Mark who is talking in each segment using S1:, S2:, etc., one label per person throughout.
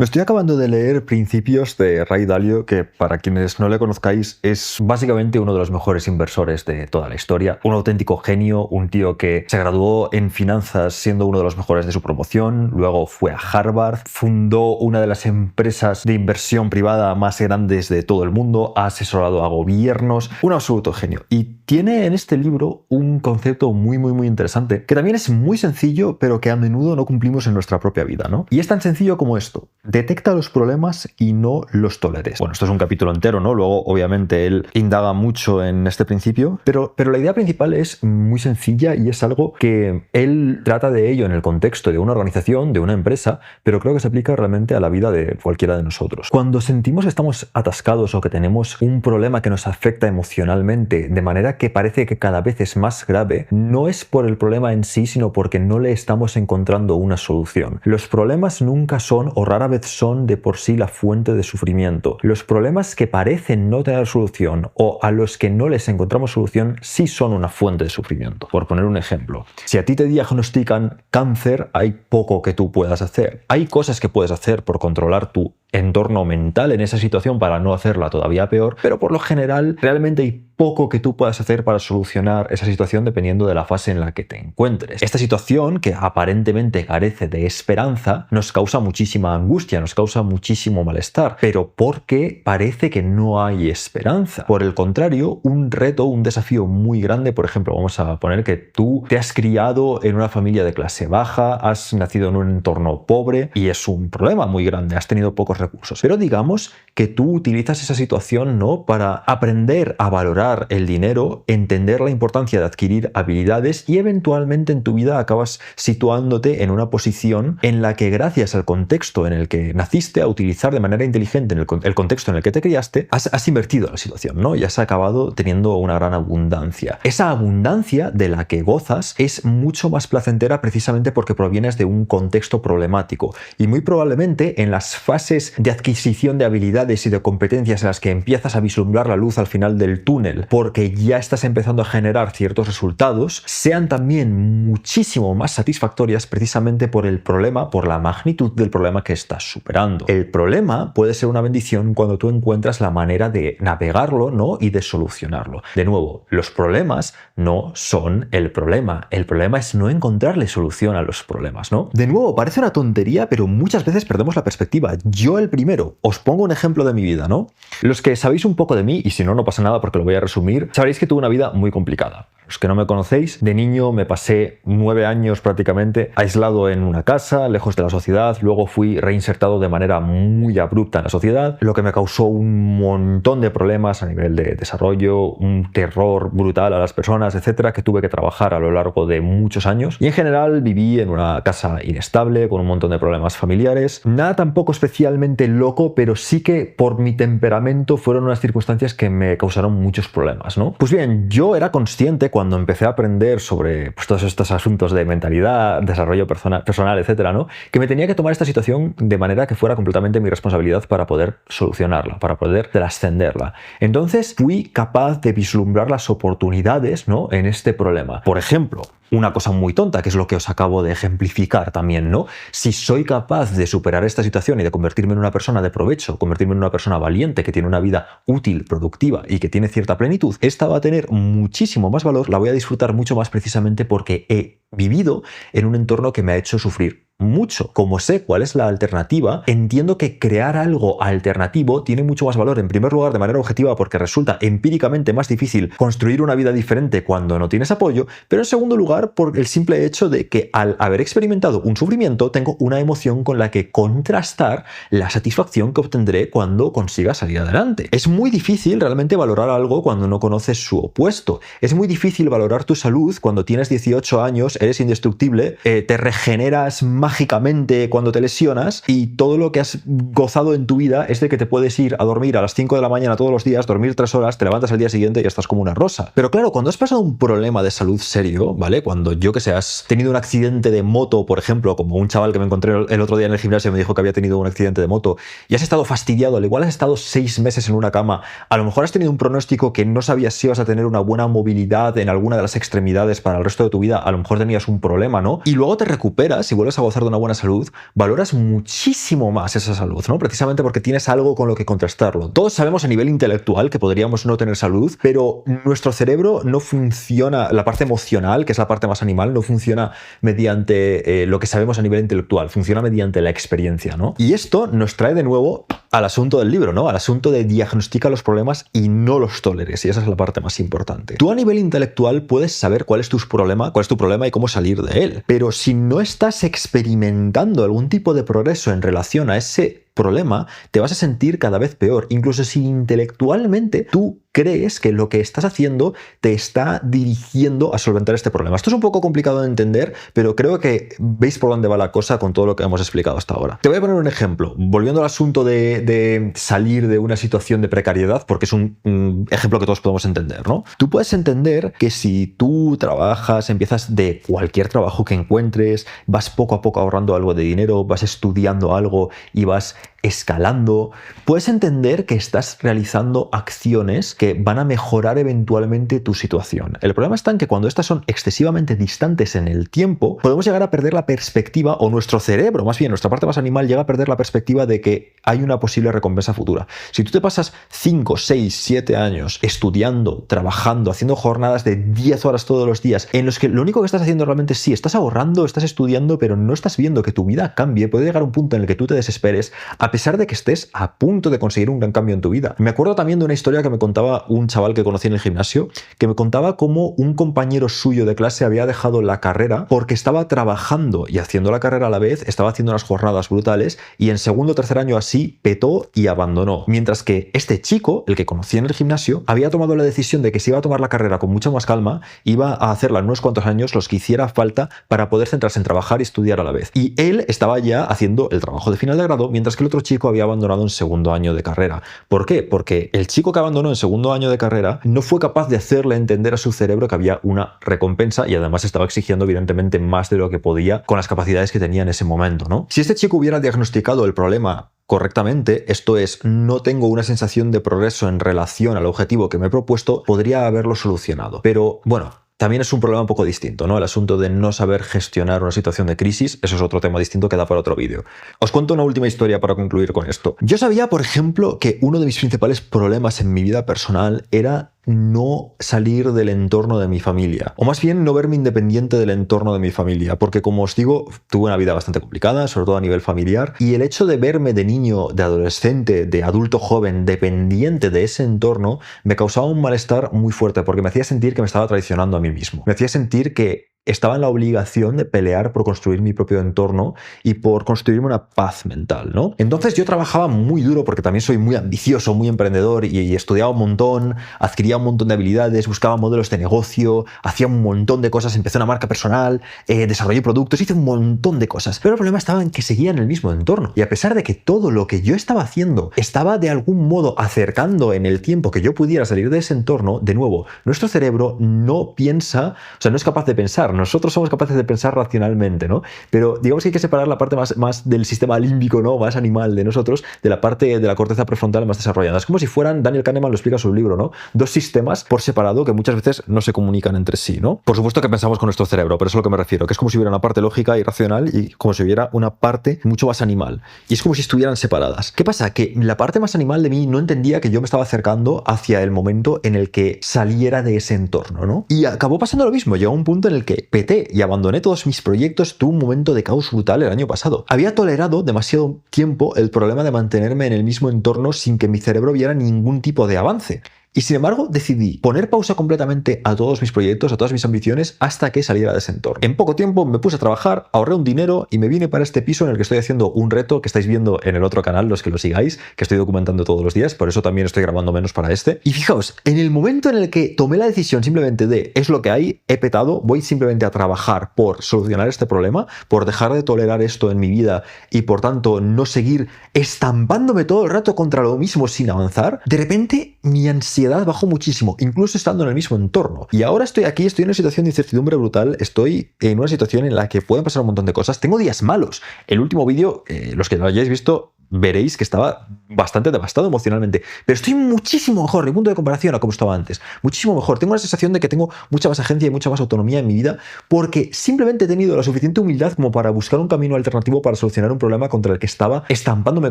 S1: Me estoy acabando de leer Principios de Ray Dalio, que para quienes no le conozcáis es básicamente uno de los mejores inversores de toda la historia. Un auténtico genio, un tío que se graduó en finanzas siendo uno de los mejores de su promoción, luego fue a Harvard, fundó una de las empresas de inversión privada más grandes de todo el mundo, ha asesorado a gobiernos, un absoluto genio. Y tiene en este libro un concepto muy interesante, que también es muy sencillo, pero que a menudo no cumplimos en nuestra propia vida, ¿no? Y es tan sencillo como esto: detecta los problemas y no los toleres. Bueno, esto es un capítulo entero, ¿no? Luego, obviamente, él indaga mucho en este principio, pero la idea principal es muy sencilla y es algo que él trata de ello en el contexto de una organización, de una empresa, pero creo que se aplica realmente a la vida de cualquiera de nosotros. Cuando sentimos que estamos atascados o que tenemos un problema que nos afecta emocionalmente de manera que parece que cada vez es más grave, no es por el problema en sí, sino porque no le estamos encontrando una solución. Los problemas nunca son, o rara vez son, de por sí la fuente de sufrimiento. Los problemas que parecen no tener solución o a los que no les encontramos solución sí son una fuente de sufrimiento. Por poner un ejemplo, si a ti te diagnostican cáncer, hay poco que tú puedas hacer. Hay cosas que puedes hacer por controlar tu entorno mental en esa situación para no hacerla todavía peor, pero por lo general realmente hay poco que tú puedas hacer para solucionar esa situación dependiendo de la fase en la que te encuentres. Esta situación, que aparentemente carece de esperanza, nos causa muchísima angustia, nos causa muchísimo malestar, pero porque parece que no hay esperanza. Por el contrario, un reto, un desafío muy grande, por ejemplo, vamos a poner que tú te has criado en una familia de clase baja, has nacido en un entorno pobre y es un problema muy grande, has tenido pocos recursos. Pero digamos que tú utilizas esa situación, ¿no?, para aprender a valorar el dinero, entender la importancia de adquirir habilidades y eventualmente en tu vida acabas situándote en una posición en la que, gracias al contexto en el que naciste, a utilizar de manera inteligente en el contexto en el que te criaste, has invertido la situación, ¿no? Y has acabado teniendo una gran abundancia. Esa abundancia de la que gozas es mucho más placentera precisamente porque provienes de un contexto problemático y muy probablemente en las fases de adquisición de habilidades y de competencias en las que empiezas a vislumbrar la luz al final del túnel porque ya estás empezando a generar ciertos resultados, sean también muchísimo más satisfactorias precisamente por el problema, por la magnitud del problema que estás superando. El problema puede ser una bendición cuando tú encuentras la manera de navegarlo, ¿no?, y de solucionarlo. De nuevo, los problemas no son el problema. El problema es no encontrarle solución a los problemas, ¿no? De nuevo, parece una tontería, pero muchas veces perdemos la perspectiva. Yo el primero. Os pongo un ejemplo de mi vida, ¿no? Los que sabéis un poco de mí, y si no, no pasa nada porque lo voy a resumir, sabréis que tuve una vida muy complicada. Los que no me conocéis, de niño me pasé 9 años prácticamente aislado en una casa, lejos de la sociedad, luego fui reinsertado de manera muy abrupta en la sociedad, lo que me causó un montón de problemas a nivel de desarrollo, un terror brutal a las personas, etcétera, que tuve que trabajar a lo largo de muchos años. Y en general viví en una casa inestable, con un montón de problemas familiares. Nada tampoco especialmente loco, pero sí que por mi temperamento fueron unas circunstancias que me causaron muchos problemas, ¿no? Pues bien, yo era consciente cuando empecé a aprender sobre todos estos asuntos de mentalidad, desarrollo personal, etcétera, ¿no?, que me tenía que tomar esta situación de manera que fuera completamente mi responsabilidad para poder solucionarla, para poder trascenderla. Entonces fui capaz de vislumbrar las oportunidades, ¿no?, en este problema. Por ejemplo, una cosa muy tonta, que es lo que os acabo de ejemplificar también, ¿no? Si soy capaz de superar esta situación y de convertirme en una persona de provecho, convertirme en una persona valiente, que tiene una vida útil, productiva y que tiene cierta plenitud, esta va a tener muchísimo más valor, la voy a disfrutar mucho más precisamente porque he vivido en un entorno que me ha hecho sufrir mucho. Como sé cuál es la alternativa, entiendo que crear algo alternativo tiene mucho más valor, en primer lugar de manera objetiva porque resulta empíricamente más difícil construir una vida diferente cuando no tienes apoyo, pero en segundo lugar por el simple hecho de que al haber experimentado un sufrimiento tengo una emoción con la que contrastar la satisfacción que obtendré cuando consiga salir adelante. Es muy difícil realmente valorar algo cuando no conoces su opuesto. Es muy difícil valorar tu salud cuando tienes 18 años, eres indestructible, te regeneras mágicamente cuando te lesionas y todo lo que has gozado en tu vida es de que te puedes ir a dormir a las 5 de la mañana todos los días, dormir 3 horas, te levantas al día siguiente y estás como una rosa. Pero claro, cuando has pasado un problema de salud serio, ¿vale? Cuando yo que sé, has tenido un accidente de moto, por ejemplo, como un chaval que me encontré el otro día en el gimnasio me dijo que había tenido un accidente de moto y has estado fastidiado, al igual has estado 6 meses en una cama, a lo mejor has tenido un pronóstico que no sabías si ibas a tener una buena movilidad en alguna de las extremidades para el resto de tu vida, a lo mejor tenías un problema, ¿no? Y luego te recuperas y vuelves a gozar gozar de una buena salud, valoras muchísimo más esa salud, ¿no? Precisamente porque tienes algo con lo que contrastarlo. Todos sabemos a nivel intelectual que podríamos no tener salud, pero nuestro cerebro no funciona, la parte emocional, que es la parte más animal, no funciona mediante lo que sabemos a nivel intelectual, funciona mediante la experiencia, ¿no? Y esto nos trae de nuevo al asunto del libro, ¿no? Al asunto de diagnostica los problemas y no los toleres, y esa es la parte más importante. Tú a nivel intelectual puedes saber cuál es tu problema y cómo salir de él, pero si no estás experimentando algún tipo de progreso en relación a ese problema, te vas a sentir cada vez peor, incluso si intelectualmente tú crees que lo que estás haciendo te está dirigiendo a solventar este problema. Esto es un poco complicado de entender, pero creo que veis por dónde va la cosa con todo lo que hemos explicado hasta ahora. Te voy a poner un ejemplo, volviendo al asunto de salir de una situación de precariedad, porque es un ejemplo que todos podemos entender, ¿no? Tú puedes entender que si tú trabajas, empiezas de cualquier trabajo que encuentres, vas poco a poco ahorrando algo de dinero, vas estudiando algo y vas escalando, puedes entender que estás realizando acciones que van a mejorar eventualmente tu situación. El problema está en que cuando estas son excesivamente distantes en el tiempo, podemos llegar a perder la perspectiva, o nuestro cerebro, más bien nuestra parte más animal, llega a perder la perspectiva de que hay una posible recompensa futura. Si tú te pasas 5, 6, 7 años estudiando, trabajando, haciendo jornadas de 10 horas todos los días, en los que lo único que estás haciendo realmente sí, estás ahorrando, estás estudiando, pero no estás viendo que tu vida cambie, puede llegar a un punto en el que tú te desesperes, a pesar de que estés a punto de conseguir un gran cambio en tu vida. Me acuerdo también de una historia que me contaba un chaval que conocí en el gimnasio, que me contaba cómo un compañero suyo de clase había dejado la carrera porque estaba trabajando y haciendo la carrera a la vez, estaba haciendo unas jornadas brutales y en segundo o tercer año así petó y abandonó. Mientras que este chico, el que conocí en el gimnasio, había tomado la decisión de que si iba a tomar la carrera con mucha más calma, iba a hacerla en unos cuantos años, los que hiciera falta para poder centrarse en trabajar y estudiar a la vez. Y él estaba ya haciendo el trabajo de final de grado, mientras que el otro chico había abandonado en segundo año de carrera. ¿Por qué? Porque el chico que abandonó en segundo año de carrera no fue capaz de hacerle entender a su cerebro que había una recompensa y además estaba exigiendo evidentemente más de lo que podía con las capacidades que tenía en ese momento, ¿no? Si este chico hubiera diagnosticado el problema correctamente, esto es, no tengo una sensación de progreso en relación al objetivo que me he propuesto, podría haberlo solucionado. Pero bueno, también es un problema un poco distinto, ¿no? El asunto de no saber gestionar una situación de crisis, eso es otro tema distinto que da para otro vídeo. Os cuento una última historia para concluir con esto. Yo sabía, por ejemplo, que uno de mis principales problemas en mi vida personal era no salir del entorno de mi familia, o más bien no verme independiente del entorno de mi familia, porque como os digo, tuve una vida bastante complicada, sobre todo a nivel familiar, y el hecho de verme de niño, de adolescente, de adulto joven, dependiente de ese entorno, me causaba un malestar muy fuerte, porque me hacía sentir que me estaba traicionando a mí mismo. Me hacía sentir que estaba en la obligación de pelear por construir mi propio entorno y por construirme una paz mental, ¿no? Entonces yo trabajaba muy duro porque también soy muy ambicioso, muy emprendedor y estudiaba un montón, adquiría un montón de habilidades, buscaba modelos de negocio, hacía un montón de cosas, empecé una marca personal, desarrollé productos, hice un montón de cosas. Pero el problema estaba en que seguía en el mismo entorno. Y a pesar de que todo lo que yo estaba haciendo estaba de algún modo acercando en el tiempo que yo pudiera salir de ese entorno, de nuevo, nuestro cerebro no piensa, o sea, no es capaz de pensar. Nosotros somos capaces de pensar racionalmente, ¿no? Pero digamos que hay que separar la parte más del sistema límbico, ¿no? Más animal de nosotros, de la parte de la corteza prefrontal más desarrollada. Es como si fueran, Daniel Kahneman lo explica en su libro, ¿no? Dos sistemas por separado que muchas veces no se comunican entre sí, ¿no? Por supuesto que pensamos con nuestro cerebro, pero eso es a lo que me refiero, que es como si hubiera una parte lógica y racional y como si hubiera una parte mucho más animal. Y es como si estuvieran separadas. ¿Qué pasa? Que la parte más animal de mí no entendía que yo me estaba acercando hacia el momento en el que saliera de ese entorno, ¿no? Y acabó pasando lo mismo. Llegó un punto en el que peté y abandoné todos mis proyectos. Tuve un momento de caos brutal el año pasado. Había tolerado demasiado tiempo el problema de mantenerme en el mismo entorno sin que mi cerebro viera ningún tipo de avance. Y sin embargo, decidí poner pausa completamente a todos mis proyectos, a todas mis ambiciones, hasta que saliera de ese entorno. En poco tiempo me puse a trabajar, ahorré un dinero y me vine para este piso en el que estoy haciendo un reto que estáis viendo en el otro canal, los que lo sigáis, que estoy documentando todos los días, por eso también estoy grabando menos para este. Y fijaos, en el momento en el que tomé la decisión simplemente de es lo que hay, he petado, voy simplemente a trabajar por solucionar este problema, por dejar de tolerar esto en mi vida y por tanto no seguir estampándome todo el rato contra lo mismo sin avanzar, de repente mi ansiedad bajó muchísimo, incluso estando en el mismo entorno. Y ahora estoy aquí, estoy en una situación de incertidumbre brutal, estoy en una situación en la que pueden pasar un montón de cosas. Tengo días malos. El último vídeo, los que lo hayáis visto, veréis que estaba bastante devastado emocionalmente, pero estoy muchísimo mejor, mi punto de comparación a como estaba antes, muchísimo mejor. Tengo la sensación de que tengo mucha más agencia y mucha más autonomía en mi vida porque simplemente he tenido la suficiente humildad como para buscar un camino alternativo para solucionar un problema contra el que estaba estampándome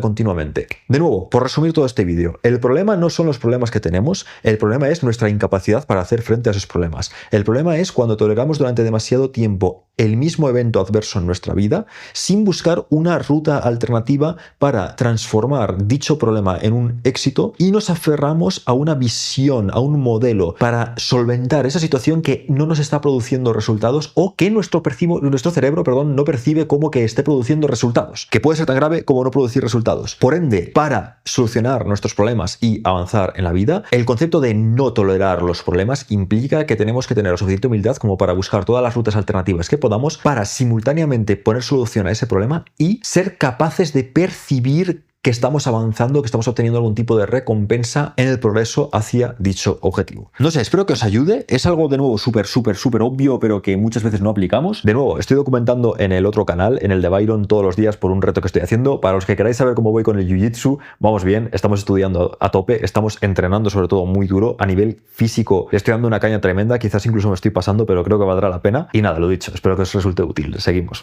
S1: continuamente. De nuevo, por resumir todo este vídeo, el problema no son los problemas que tenemos, el problema es nuestra incapacidad para hacer frente a esos problemas. El problema es cuando toleramos durante demasiado tiempo el mismo evento adverso en nuestra vida sin buscar una ruta alternativa para transformar dicho problema en un éxito y nos aferramos a una visión, a un modelo para solventar esa situación que no nos está produciendo resultados o que nuestro cerebro no percibe como que esté produciendo resultados, que puede ser tan grave como no producir resultados. Por ende, para solucionar nuestros problemas y avanzar en la vida, el concepto de no tolerar los problemas implica que tenemos que tener la suficiente humildad como para buscar todas las rutas alternativas que podamos para simultáneamente poner solución a ese problema y ser capaces de percibir que estamos avanzando, que estamos obteniendo algún tipo de recompensa en el progreso hacia dicho objetivo. No sé, espero que os ayude. Es algo de nuevo súper obvio, pero que muchas veces no aplicamos. De nuevo, estoy documentando en el otro canal, en el de Byron, todos los días por un reto que estoy haciendo. Para los que queráis saber cómo voy con el Jiu-Jitsu, vamos bien, estamos estudiando a tope, estamos entrenando sobre todo muy duro. A nivel físico le estoy dando una caña tremenda, quizás incluso me estoy pasando, pero creo que valdrá la pena. Y nada, lo dicho, espero que os resulte útil. Seguimos.